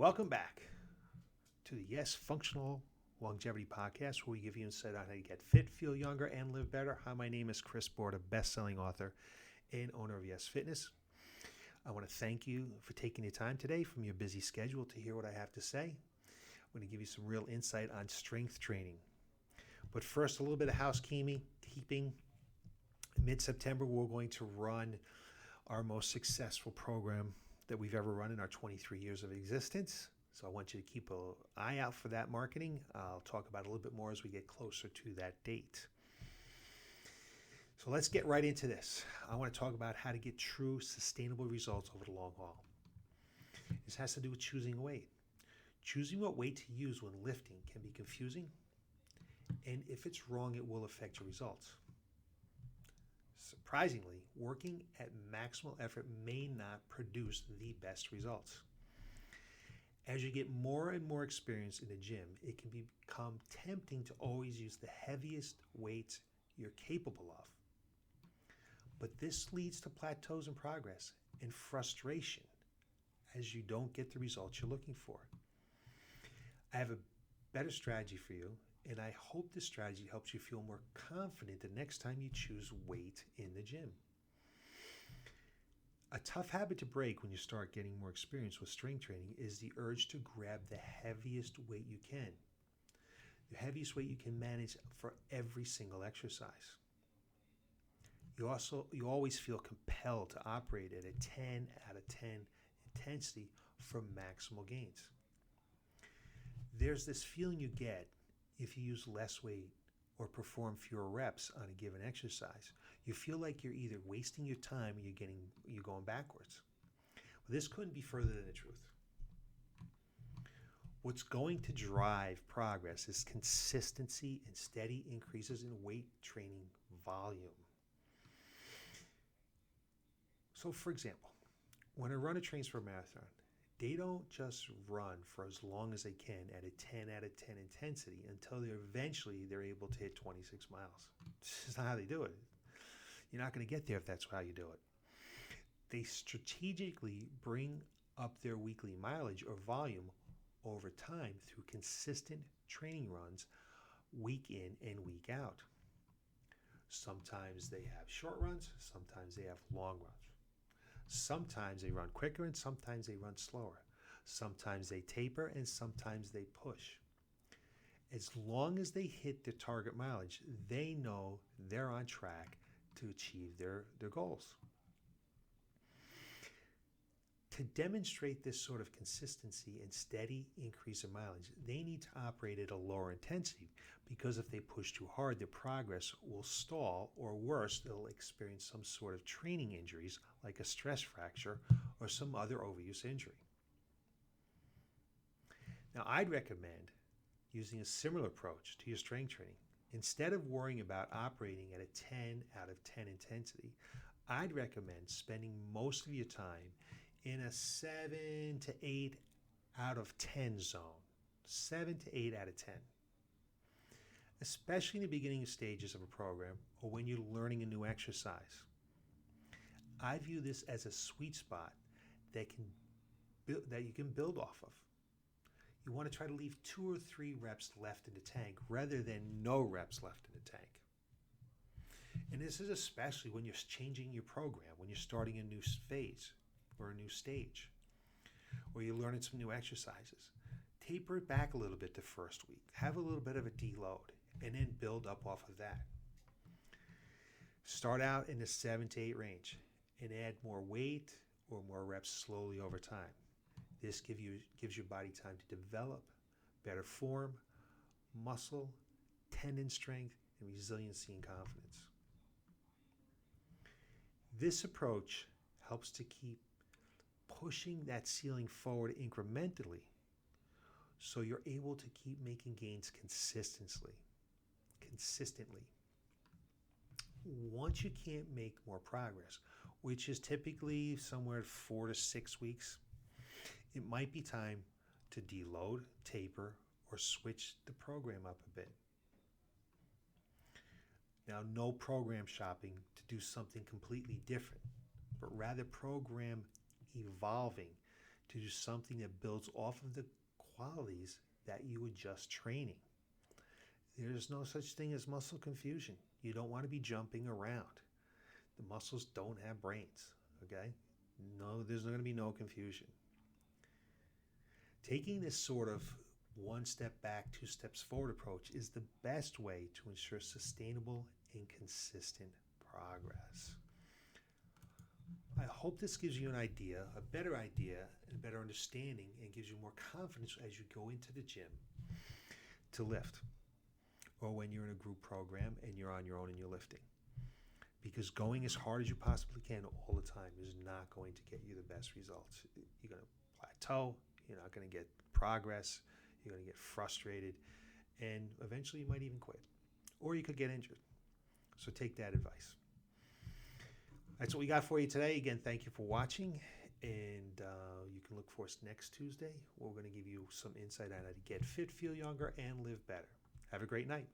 Welcome back to the Y.E.S Functional Longevity Podcast, where we give you insight on how to get fit, feel younger, and live better. Hi, my name is Chris Board, a best-selling author and owner of Y.E.S Fitness. I want to thank you for taking the time today from your busy schedule to hear what I have to say. I'm going to give you some real insight on strength training. But first, a little bit of housekeeping. Mid-September, we're going to run our most successful program that we've ever run in our 23 years of existence. So I want you to keep an eye out for that marketing. I'll talk about it a little bit more as we get closer to that date. So let's get right into this. I want to talk about how to get true sustainable results over the long haul. This has to do with choosing a weight. Choosing what weight to use when lifting can be confusing, and if it's wrong, it will affect your results. Surprisingly, working at maximal effort may not produce the best results. As you get more and more experience in the gym, it can become tempting to always use the heaviest weights you're capable of. But this leads to plateaus in progress and frustration as you don't get the results you're looking for. I have a better strategy for you, and I hope this strategy helps you feel more confident the next time you choose weight in the gym. A tough habit to break when you start getting more experience with strength training is the urge to grab the heaviest weight you can. The heaviest weight you can manage for every single exercise. You always feel compelled to operate at a 10 out of 10 intensity for maximal gains. There's this feeling you get if you use less weight or perform fewer reps on a given exercise. You feel like you're either wasting your time or you're going backwards. Well, this couldn't be further than the truth. What's going to drive progress is consistency and steady increases in weight training volume. So, for example, when a runner trains for a marathon, they don't just run for as long as they can at a 10 out of 10 intensity until they're able to hit 26 miles. This is not how they do it. You're not going to get there if that's how you do it. They strategically bring up their weekly mileage or volume over time through consistent training runs week in and week out. Sometimes they have short runs, sometimes they have long runs. Sometimes they run quicker and sometimes they run slower. Sometimes they taper and sometimes they push. As long as they hit their target mileage, they know they're on track to achieve their goals. To demonstrate this sort of consistency and steady increase in mileage, they need to operate at a lower intensity, because if they push too hard, their progress will stall, or worse, they'll experience some sort of training injuries like a stress fracture or some other overuse injury. Now, I'd recommend using a similar approach to your strength training. Instead of worrying about operating at a 10 out of 10 intensity, I'd recommend spending most of your time in a 7 to 8 out of 10 zone. 7 to 8 out of 10. Especially in the beginning stages of a program or when you're learning a new exercise. I view this as a sweet spot that you can build off of. You want to try to leave 2 or 3 reps left in the tank rather than no reps left in the tank. And this is especially when you're changing your program, when you're starting a new phase or a new stage, or you're learning some new exercises. Taper it back a little bit the first week. Have a little bit of a deload, and then build up off of that. Start out in the 7 to 8 range and add more weight or more reps slowly over time. This gives your body time to develop better form, muscle, tendon strength, and resiliency and confidence. This approach helps to keep pushing that ceiling forward incrementally so you're able to keep making gains consistently. Once you can't make more progress, which is typically somewhere 4 to 6 weeks, it might be time to deload, taper, or switch the program up a bit. Now, no program shopping to do something completely different, but rather program evolving to do something that builds off of the qualities that you were just training. There's no such thing as muscle confusion. You don't want to be jumping around. The muscles don't have brains, okay? No, there's going to be no confusion. Taking this sort of one step back, two steps forward approach is the best way to ensure sustainable and consistent progress. I hope this gives you an idea, a better understanding, and gives you more confidence as you go into the gym to lift, or when you're in a group program and you're on your own and you're lifting. Because going as hard as you possibly can all the time is not going to get you the best results. You're going to plateau, you're not going to get progress, you're going to get frustrated, and eventually you might even quit. Or you could get injured. So take that advice. That's what we got for you today. Again, thank you for watching, and you can look for us next Tuesday. We're going to give you some insight on how to get fit, feel younger, and live better. Have a great night.